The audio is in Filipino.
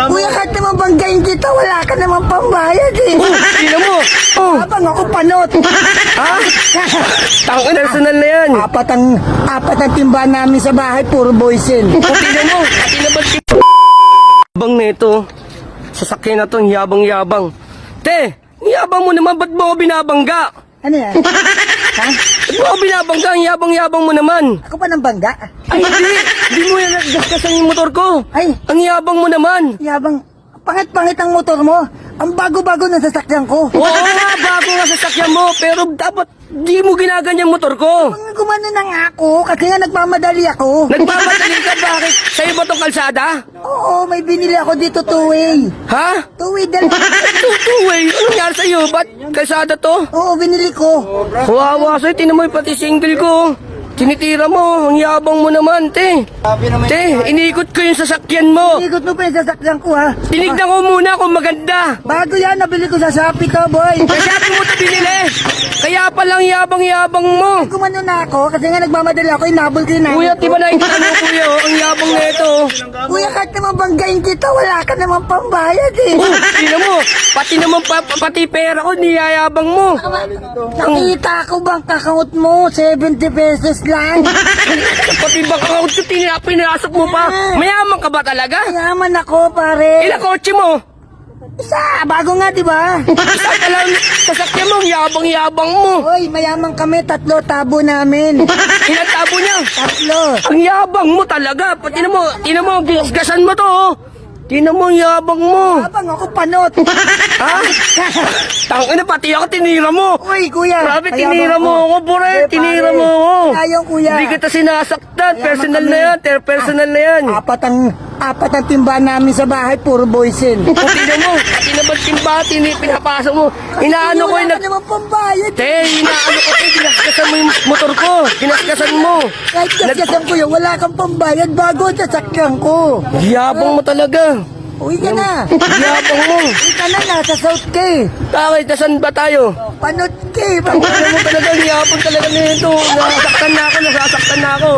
Kuya, kahit naman banggain kita, wala ka naman pambayad eh. Tingnan mo. Habang ako panot. Ha? Tangin, personal na yan. Apat ang timba namin sa bahay, puro boysen. Tingnan mo. Yabang nito. Sasakyan na to, yabang-yabang. Te, yabang mo naman, ba't mo ako binabangga? Ano yan? Ha? Ba't mo ako binabangga? Ang yabang-yabang mo naman. Ako pa ng bangga? Ay, hindi mo yan nagdaskasan yung motor ko. Ay, Ang yabang mo naman. yabang. Pangit-pangit ang motor mo. Ang bago-bago ng sasakyan ko. Oo nga, bago nga sasakyan mo, pero dapat di mo ginaganyan motor ko. Gumano na nga ako, kasi nga nagmamadali ako. Nagpapadali ka, bakit? Sa'yo ba tong kalsada? Oo, may binili ako dito two-way. Ha? Two-way dal. Tutuway, anong nangyari sa'yo? Ba't kalsada to? Oo, binili ko. Kawawa sa'yo, tinan mo yung pati single ko. Tinitira mo, ang yabang mo naman, te. Te, iniikot ko yung sasakyan mo. Ikot mo pa yung sasakyan ko ha. Tinignan ko muna kung maganda. Bago yan, nabili ko sa Shopee to, boy. Kasabi mo ito binili. Kaya palang yabang-yabang mo. Gumano na ako, kasi nga nagmamadali ako, inabol ko yun. Kuya, di ba nakikita mo, kuya? Ang yabang na ito. Kuya, kahit naman banggain kita, wala ka naman pambayad eh. Tingnan mo, pati pera ko, niyayabang mo. Nakita ko bang kakaunt mo, 70 pesos lang. Pati baka ako pinasok mo pa. Mayaman ka ba talaga? Yaman ako, pare. Ilang kotse mo? Isa, bago nga, di ba? Isa pa lang sasakyan mo, yabang-yabang mo. Hoy, mayaman kami, 3 tabo namin. Ilang tabo niya? 3. Ang yabang mo talaga. Tinan mo, gisgasan mo to, oh. Tinan mo, ang yabang mo. Habang ako panot. Ha? Tangina, pati ako tinira mo. Uy, kuya. Grabe, kaya tinira ba mo ako, bure. Eh, Tinira pare, mo ako. Ayaw, kuya. Hindi kita sinasaktan. Mayaman Personal kami. na yan. Personal na yan. Apat ang timba namin sa bahay, puro boysen. Tingnan mo, pati naman timbati, pinapasok mo. Inaano ko yung Wala ka naman pambayad. Te, inaano ko te, ginaskasan mo yung motor ko. Ginaskasan mo. Kahit gasgasan ko yun, wala kang pambayad bago ang sasakyan ko. Yabang mo talaga. Uwi ka na. Yabang mo. Uwi ka na, nasa South K. Bakit, nasan ba tayo? Panot K. Ano mo talaga, yabang talaga nito. Nasasaktan na ako.